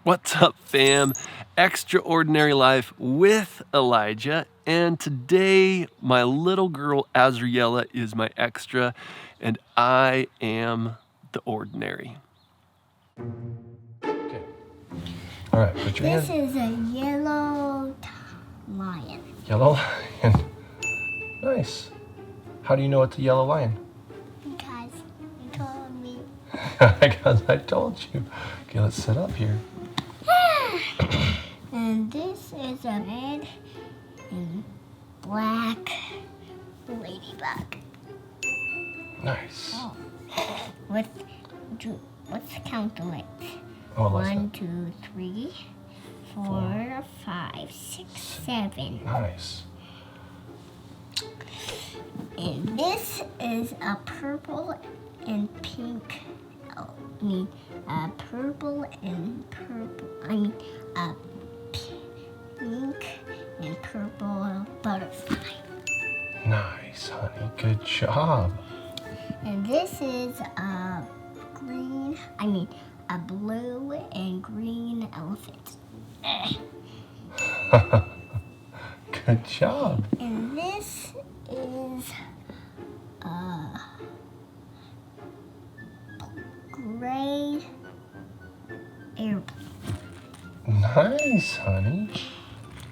What's up, fam? Extraordinary Life with Elijah. And today, my little girl Azriela is my extra, and I am the ordinary. Okay. All right, put your This hand. is a yellow lion. Yellow lion. Nice. How do you know it's a yellow lion? Because you told me. Because I told you. Okay, let's sit up here. And this is a red and black ladybug. Nice. Oh. Let's count the legs. Oh, let's 1, 2, 3, 4, 5, 6, 7. Nice. And this is a purple and pink. Purple and purple. A pink and purple butterfly. Nice, honey. Good job. And this is a blue and green elephant. Good job. And this is a gray airplane. Nice, honey.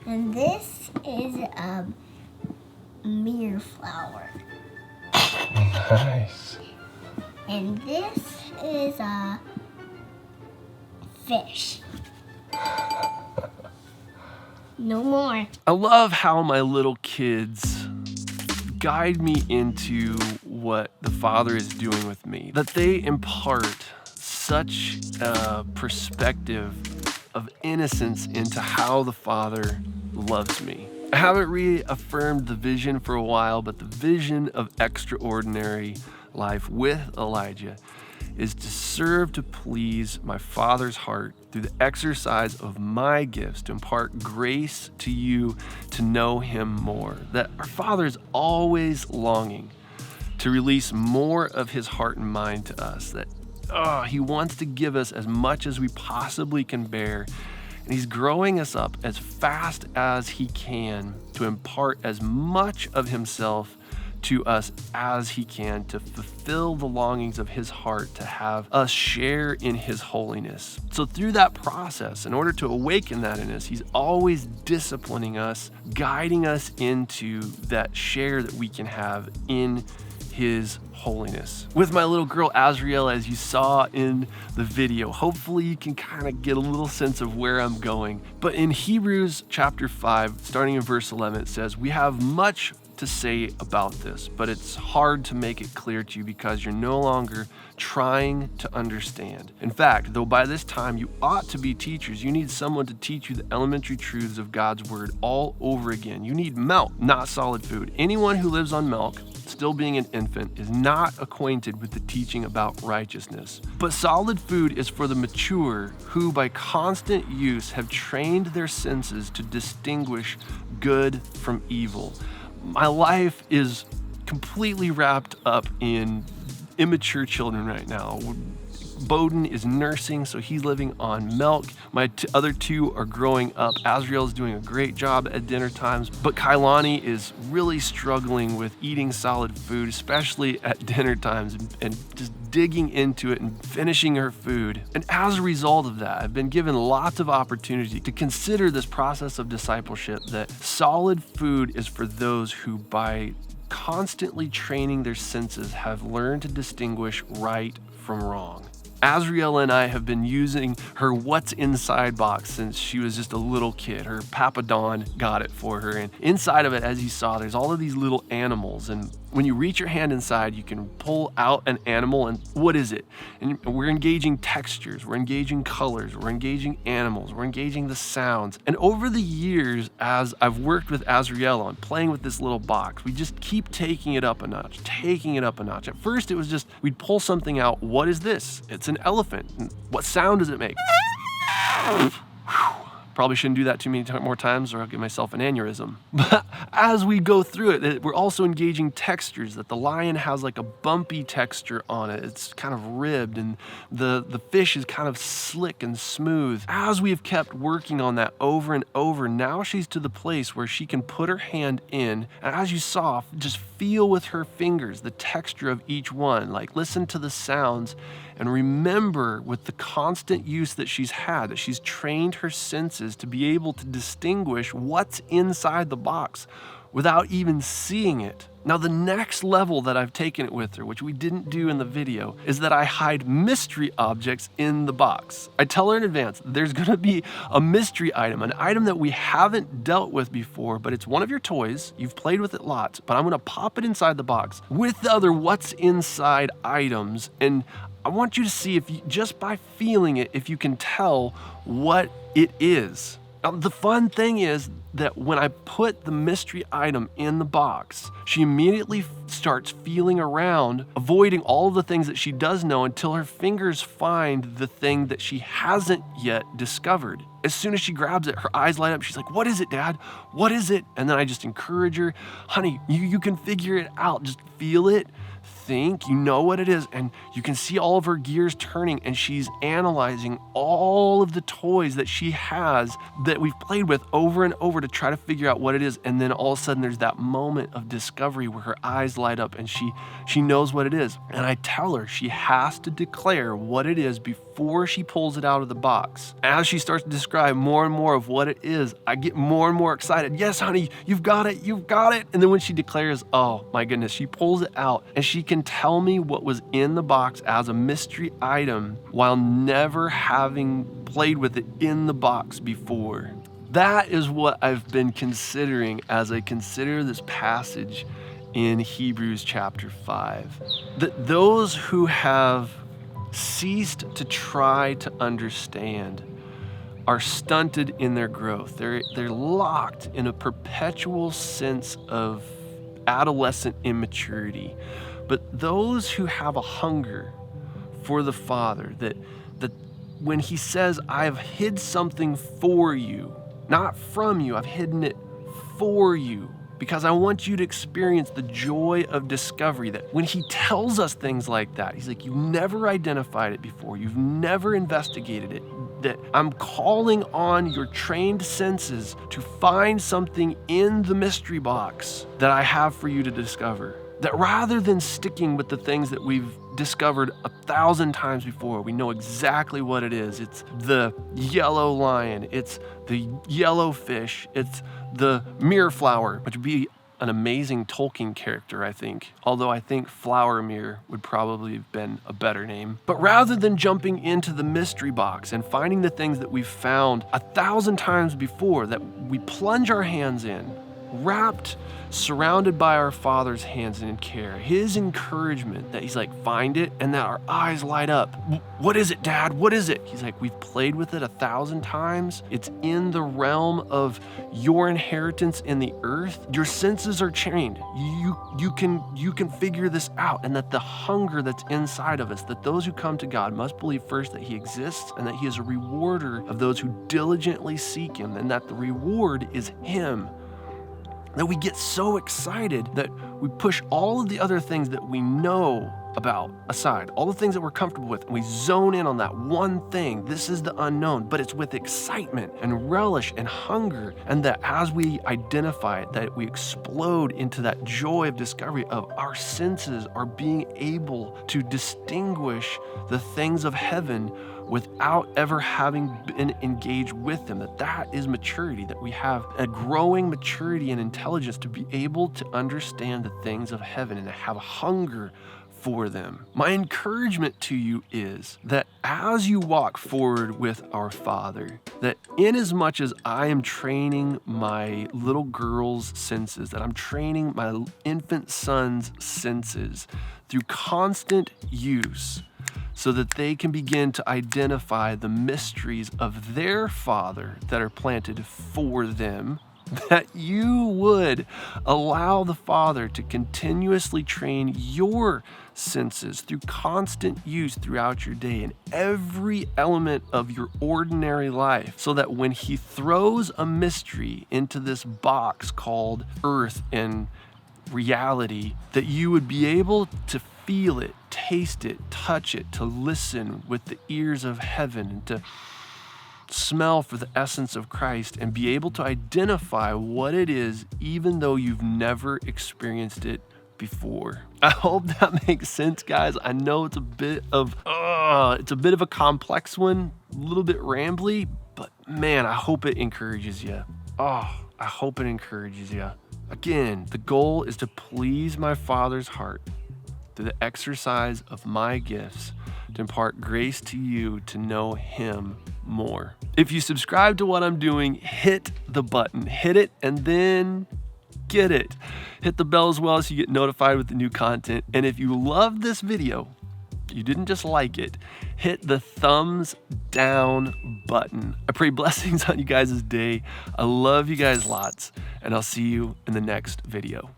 And this is a mirror flower. Nice. And this is a fish. No more. I love how my little kids guide me into what the Father is doing with me. That they impart such a perspective of innocence into how the Father loves me. I haven't reaffirmed the vision for a while, but the vision of Extraordinary Life with Elijah is to serve to please my Father's heart through the exercise of my gifts to impart grace to you to know Him more. That our Father is always longing to release more of His heart and mind to us. That He wants to give us as much as we possibly can bear. And He's growing us up as fast as He can to impart as much of Himself to us as He can to fulfill the longings of His heart, to have us share in His holiness. So through that process, in order to awaken that in us, He's always disciplining us, guiding us into that share that we can have in His holiness. With my little girl Azriela, as you saw in the video, hopefully you can kind of get a little sense of where I'm going. But in Hebrews chapter 5, starting in verse 11, it says, "We have much to say about this, but it's hard to make it clear to you because you're no longer trying to understand. In fact, though by this time you ought to be teachers, you need someone to teach you the elementary truths of God's word all over again. You need milk, not solid food. Anyone who lives on milk, still being an infant, is not acquainted with the teaching about righteousness. But solid food is for the mature, who by constant use have trained their senses to distinguish good from evil." My life is completely wrapped up in immature children right now. Bowden is nursing, so he's living on milk. My other two are growing up. Azriel's doing a great job at dinner times, but Kailani is really struggling with eating solid food, especially at dinner times, and just digging into it and finishing her food. And as a result of that, I've been given lots of opportunity to consider this process of discipleship, that solid food is for those who by constantly training their senses have learned to distinguish right from wrong. Azriela and I have been using her What's Inside box since she was just a little kid. Her Papa Don got it for her. And inside of it, as you saw, there's all of these little animals. And when you reach your hand inside, you can pull out an animal, and what is it? And we're engaging textures, we're engaging colors, we're engaging animals, we're engaging the sounds. And over the years, as I've worked with Azriela and playing with this little box, we just keep taking it up a notch, taking it up a notch. At first, it was just, we'd pull something out. What is this? It's an elephant. What sound does it make? Probably shouldn't do that too many more times or I'll give myself an aneurysm. But as we go through it, we're also engaging textures, that the lion has like a bumpy texture on it. It's kind of ribbed, and the fish is kind of slick and smooth. As we have kept working on that over and over, now she's to the place where she can put her hand in, and as you saw, just feel with her fingers the texture of each one. Like, listen to the sounds and remember, with the constant use that she's had, that she's trained her senses to be able to distinguish what's inside the box without even seeing it. Now, the next level that I've taken it with her, which we didn't do in the video, is that I hide mystery objects in the box. I tell her in advance, there's gonna be a mystery item, an item that we haven't dealt with before, but it's one of your toys, you've played with it lots, but I'm gonna pop it inside the box with the other what's inside items, and I want you to see, if you, just by feeling it, if you can tell what it is. Now, the fun thing is that when I put the mystery item in the box, she immediately starts feeling around, avoiding all of the things that she does know until her fingers find the thing that she hasn't yet discovered. As soon as she grabs it, her eyes light up. She's like, "What is it, Dad? What is it?" And then I just encourage her, "Honey, you can figure it out. Just feel it. Think, you know what it is." And you can see all of her gears turning, and she's analyzing all of the toys that she has that we've played with over and over to try to figure out what it is. And then all of a sudden there's that moment of discovery where her eyes light up and she knows what it is. And I tell her she has to declare what it is before she pulls it out of the box. As she starts to describe more and more of what it is, I get more and more excited. "Yes, honey, you've got it, you've got it." And then when she declares, oh my goodness, she pulls it out and she can tell me what was in the box as a mystery item while never having played with it in the box before. That is what I've been considering as I consider this passage in Hebrews chapter 5. That those who have ceased to try to understand are stunted in their growth. They're locked in a perpetual sense of adolescent immaturity. But those who have a hunger for the Father, that when he says, "I've hid something for you," not from you, I've hidden it for you, because I want you to experience the joy of discovery. That when he tells us things like that, he's like, "You've never identified it before, you've never investigated it, that I'm calling on your trained senses to find something in the mystery box that I have for you to discover." That rather than sticking with the things that we've discovered 1,000 times before, we know exactly what it is. It's the yellow lion, it's the yellow fish, it's the mirror-flower, which would be an amazing Tolkien character, I think. Although I think Flowermere would probably have been a better name. But rather than jumping into the mystery box and finding the things that we've found 1,000 times before, that we plunge our hands in, wrapped, surrounded by our Father's hands and care, his encouragement that he's like, "Find it," and that our eyes light up. "What is it, Dad? What is it?" He's like, "We've played with it 1,000 times. It's in the realm of your inheritance in the earth. Your senses are trained. You can figure this out." And that the hunger that's inside of us, that those who come to God must believe first that he exists and that he is a rewarder of those who diligently seek him, and that the reward is him. That we get so excited that we push all of the other things that we know about aside, all the things that we're comfortable with, and we zone in on that one thing. This is the unknown, but it's with excitement and relish and hunger, and that as we identify it, that we explode into that joy of discovery of our senses are being able to distinguish the things of heaven without ever having been engaged with them. That is maturity, that we have a growing maturity and intelligence to be able to understand the things of heaven and to have a hunger for them. My encouragement to you is that as you walk forward with our Father, that inasmuch as I am training my little girl's senses, that I'm training my infant son's senses through constant use, so that they can begin to identify the mysteries of their Father that are planted for them, that you would allow the Father to continuously train your senses through constant use throughout your day in every element of your ordinary life, so that when He throws a mystery into this box called earth and reality, that you would be able to feel it, taste it, touch it, to listen with the ears of heaven, and to smell for the essence of Christ, and be able to identify what it is even though you've never experienced it before. I hope that makes sense, guys. I know it's a bit of a complex one, a little bit rambly, but man, I hope it encourages you. I hope it encourages you. Again, the goal is to please my Father's heart through the exercise of my gifts, to impart grace to you to know Him more. If you subscribe to what I'm doing, hit the button, hit it, and then get it. Hit the bell as well so you get notified with the new content. And if you love this video, you didn't just like it, hit the thumbs down button. I pray blessings on you guys' day. I love you guys lots, and I'll see you in the next video.